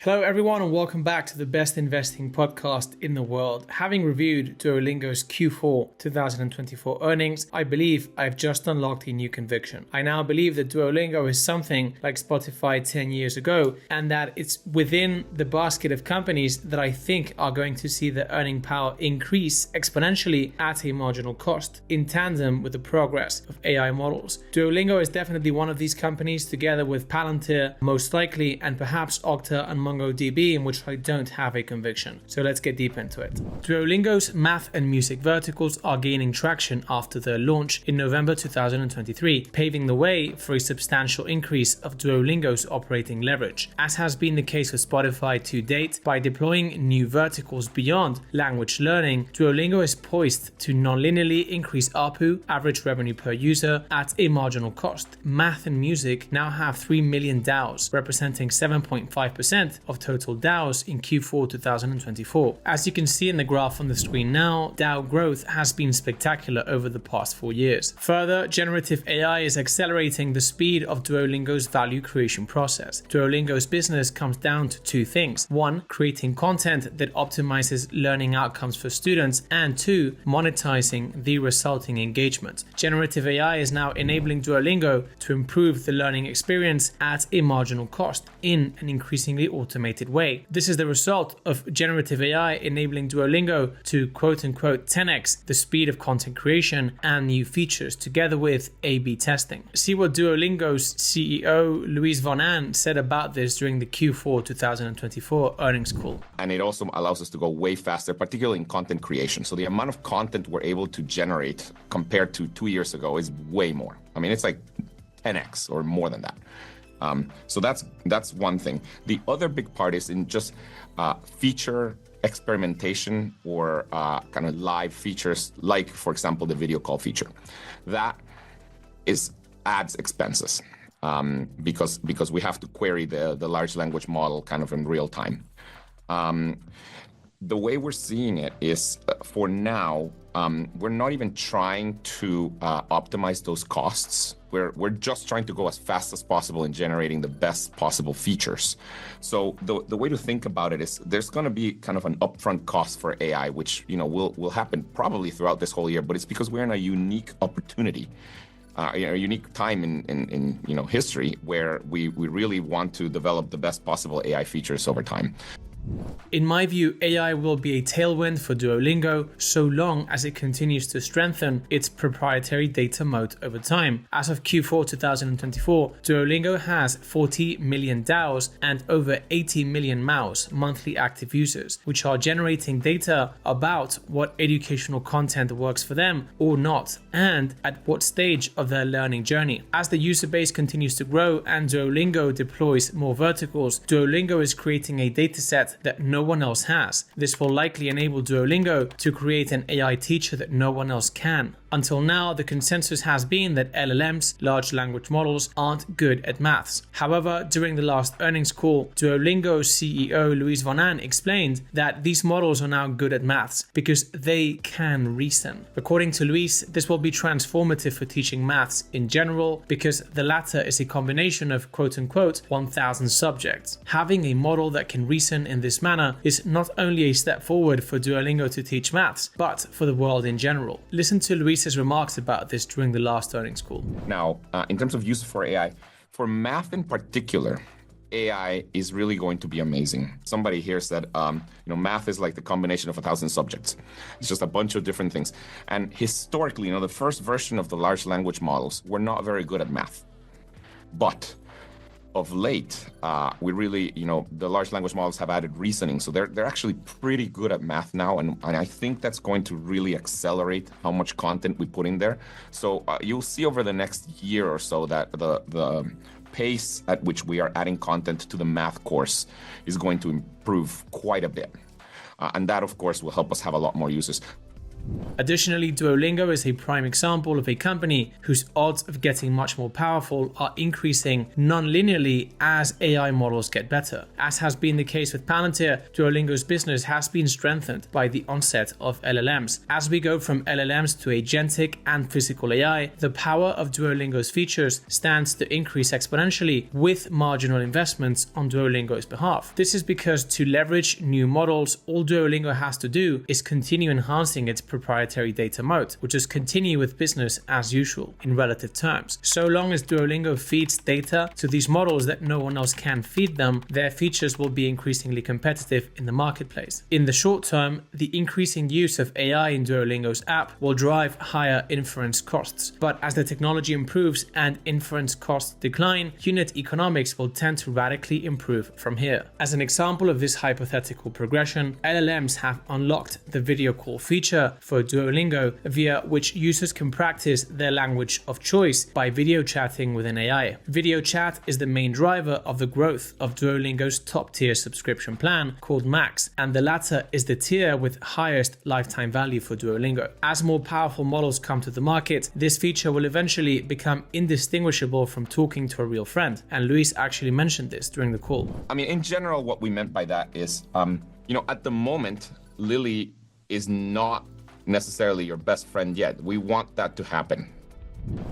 Hello everyone and welcome back to the best investing podcast in the world. Having reviewed Duolingo's Q4 2024 earnings, I believe I've just unlocked a new conviction. I now believe that Duolingo is something like Spotify 10 years ago, and that it's within the basket of companies that I think are going to see their earning power increase exponentially at a marginal cost, in tandem with the progress of AI models. Duolingo is definitely one of these companies, together with Palantir most likely, and perhaps Okta and Mongo DB, in which I don't have a conviction. So let's get deep into it. Duolingo's math and music verticals are gaining traction after their launch in November 2023, paving the way for a substantial increase of Duolingo's operating leverage. As has been the case with Spotify to date, by deploying new verticals beyond language learning, Duolingo is poised to non-linearly increase ARPU, average revenue per user, at a marginal cost. Math and music now have 3 million DAUs, representing 7.5% of total DAUs in Q4 2024. As you can see in the graph on the screen now, DAU growth has been spectacular over the past 4 years. Further, generative AI is accelerating the speed of Duolingo's value creation process. Duolingo's business comes down to two things. One, creating content that optimizes learning outcomes for students, and two, monetizing the resulting engagement. Generative AI is now enabling Duolingo to improve the learning experience at a marginal cost in an increasingly automated way. This is the result of generative AI enabling Duolingo to quote-unquote 10x the speed of content creation and new features, together with A/B testing. See what Duolingo's CEO Luis von Ahn said about this during the Q4 2024 earnings call. And it also allows us to go way faster, particularly in content creation. So the amount of content we're able to generate compared to 2 years ago is way more. I mean, it's like 10x or more than that. So that's one thing. The other big part is in just feature experimentation or kind of live features, like, for example, the video call feature. That adds expenses because we have to query the large language model kind of in real time. The way we're seeing it is, for now, we're not even trying to optimize those costs. We're just trying to go as fast as possible in generating the best possible features. So the way to think about it is there's going to be kind of an upfront cost for AI, which will happen probably throughout this whole year. But it's because we're in a unique opportunity, a unique time in history where we really want to develop the best possible AI features over time. In my view, AI will be a tailwind for Duolingo so long as it continues to strengthen its proprietary data moat over time. As of Q4 2024, Duolingo has 40 million DAUs and over 80 million MAUs, monthly active users, which are generating data about what educational content works for them or not, and at what stage of their learning journey. As the user base continues to grow and Duolingo deploys more verticals, Duolingo is creating a dataset that no one else has. This will likely enable Duolingo to create an AI teacher that no one else can. Until now, the consensus has been that LLMs, large language models, aren't good at maths. However, during the last earnings call, Duolingo's CEO Luis von Ahn explained that these models are now good at maths because they can reason. According to Luis, this will be transformative for teaching maths in general because the latter is a combination of quote-unquote 1,000 subjects. Having a model that can reason in this manner is not only a step forward for Duolingo to teach maths, but for the world in general. Listen to Luis's remarks about this during the last earnings call. Now, in terms of use for AI, for math in particular, AI is really going to be amazing. Somebody here said, math is like the combination of 1,000 subjects. It's just a bunch of different things. And historically, the first version of the large language models were not very good at math. But of late, we really, the large language models have added reasoning. So they're actually pretty good at math now. And I think that's going to really accelerate how much content we put in there. So you'll see over the next year or so that the pace at which we are adding content to the math course is going to improve quite a bit. And that, of course, will help us have a lot more users. Additionally, Duolingo is a prime example of a company whose odds of getting much more powerful are increasing non-linearly as AI models get better. As has been the case with Palantir, Duolingo's business has been strengthened by the onset of LLMs. As we go from LLMs to agentic and physical AI, the power of Duolingo's features stands to increase exponentially with marginal investments on Duolingo's behalf. This is because to leverage new models, all Duolingo has to do is continue enhancing its proprietary data moat, which is continue with business as usual in relative terms. So long as Duolingo feeds data to these models that no one else can feed them, their features will be increasingly competitive in the marketplace. In the short term, the increasing use of AI in Duolingo's app will drive higher inference costs. But as the technology improves and inference costs decline, unit economics will tend to radically improve from here. As an example of this hypothetical progression, LLMs have unlocked the video call feature for Duolingo, via which users can practice their language of choice by video chatting with an AI. Video chat is the main driver of the growth of Duolingo's top-tier subscription plan called Max, and the latter is the tier with highest lifetime value for Duolingo. As more powerful models come to the market, this feature will eventually become indistinguishable from talking to a real friend, and Luis actually mentioned this during the call. I mean, in general, what we meant by that is, at the moment, Lily is not necessarily your best friend yet. We want that to happen.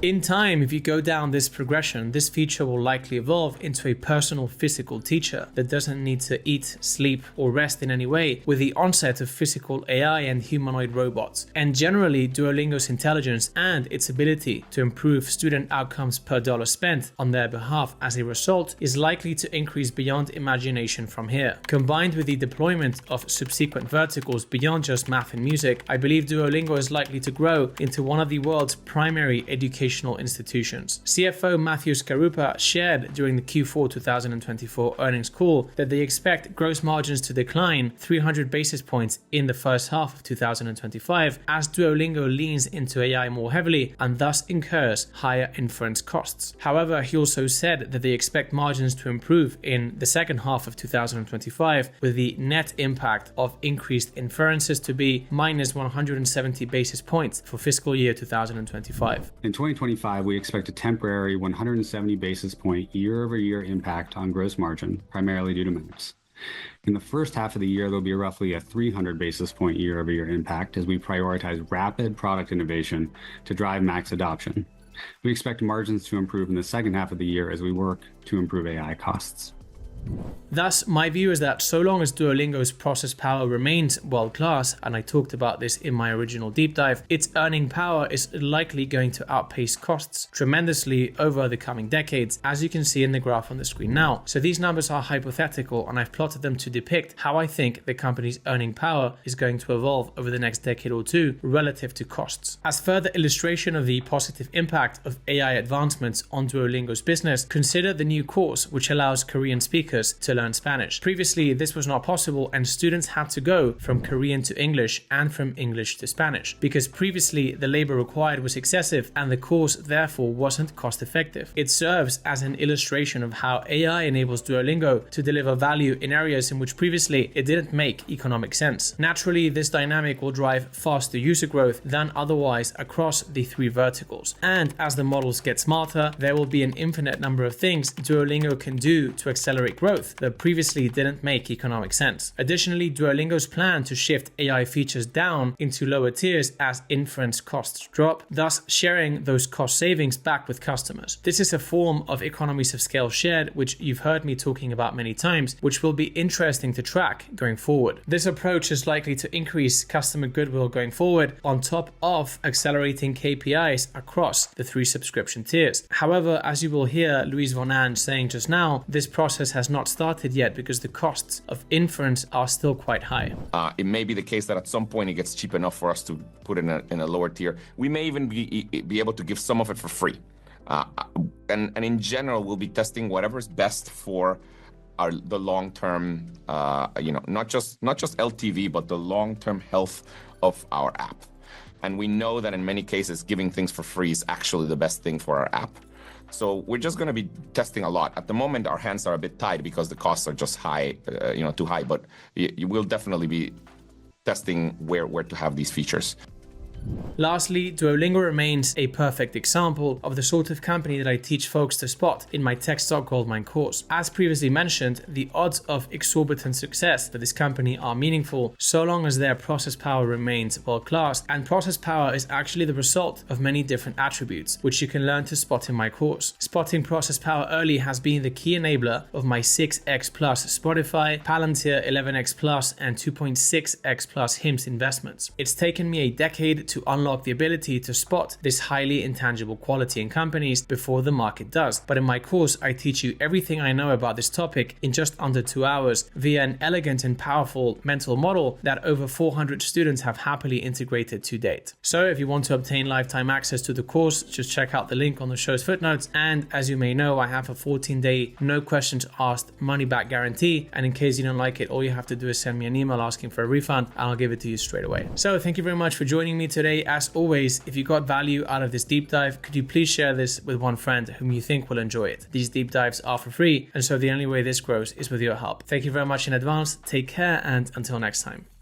In time, if you go down this progression, this feature will likely evolve into a personal physical teacher that doesn't need to eat, sleep, or rest in any way with the onset of physical AI and humanoid robots. And generally, Duolingo's intelligence and its ability to improve student outcomes per dollar spent on their behalf as a result is likely to increase beyond imagination from here. Combined with the deployment of subsequent verticals beyond just math and music, I believe Duolingo is likely to grow into one of the world's primary educational institutions. CFO Matthew Scarupa shared during the Q4 2024 earnings call that they expect gross margins to decline 300 basis points in the first half of 2025 as Duolingo leans into AI more heavily and thus incurs higher inference costs. However, he also said that they expect margins to improve in the second half of 2025 with the net impact of increased inferences to be minus 170 basis points for fiscal year 2025. In 2025, we expect a temporary 170 basis point year-over-year impact on gross margin, primarily due to Max. In the first half of the year, there'll be roughly a 300 basis point year-over-year impact as we prioritize rapid product innovation to drive Max adoption. We expect margins to improve in the second half of the year as we work to improve AI costs. Thus, my view is that so long as Duolingo's process power remains world-class, and I talked about this in my original deep dive, its earning power is likely going to outpace costs tremendously over the coming decades, as you can see in the graph on the screen now. So these numbers are hypothetical, and I've plotted them to depict how I think the company's earning power is going to evolve over the next decade or two relative to costs. As further illustration of the positive impact of AI advancements on Duolingo's business, consider the new course which allows Korean speakers to learn Spanish. Previously, this was not possible and students had to go from Korean to English and from English to Spanish because previously the labor required was excessive and the course therefore wasn't cost effective. It serves as an illustration of how AI enables Duolingo to deliver value in areas in which previously it didn't make economic sense. Naturally, this dynamic will drive faster user growth than otherwise across the three verticals. And as the models get smarter, there will be an infinite number of things Duolingo can do to accelerate growth that previously didn't make economic sense. Additionally, Duolingo's plan to shift AI features down into lower tiers as inference costs drop, thus sharing those cost savings back with customers. This is a form of economies of scale shared, which you've heard me talking about many times, which will be interesting to track going forward. This approach is likely to increase customer goodwill going forward on top of accelerating KPIs across the three subscription tiers. However, as you will hear Luis von Ange saying just now, this process has not started yet because the costs of inference are still quite high. It may be the case that at some point it gets cheap enough for us to put in a lower tier. We may even be able to give some of it for free. And in general, we'll be testing whatever's best for the long-term, not just LTV, but the long-term health of our app. And we know that in many cases, giving things for free is actually the best thing for our app. So we're just going to be testing a lot. At the moment, our hands are a bit tied because the costs are just high, too high. But you will definitely be testing where to have these features. Lastly, Duolingo remains a perfect example of the sort of company that I teach folks to spot in my Tech Stock Goldmine course. As previously mentioned, the odds of exorbitant success for this company are meaningful so long as their process power remains world-class, and process power is actually the result of many different attributes, which you can learn to spot in my course. Spotting process power early has been the key enabler of my 6x plus Spotify, Palantir 11x plus, and 2.6x plus HIMS investments. It's taken me a decade to unlock the ability to spot this highly intangible quality in companies before the market does. But in my course, I teach you everything I know about this topic in just under 2 hours via an elegant and powerful mental model that over 400 students have happily integrated to date. So if you want to obtain lifetime access to the course, just check out the link on the show's footnotes. And as you may know, I have a 14-day no questions asked money back guarantee. And in case you don't like it, all you have to do is send me an email asking for a refund and I'll give it to you straight away. So thank you very much for joining me today. As always, if you got value out of this deep dive, could you please share this with one friend whom you think will enjoy it? These deep dives are for free, and so the only way this grows is with your help. Thank you very much in advance. Take care, and until next time.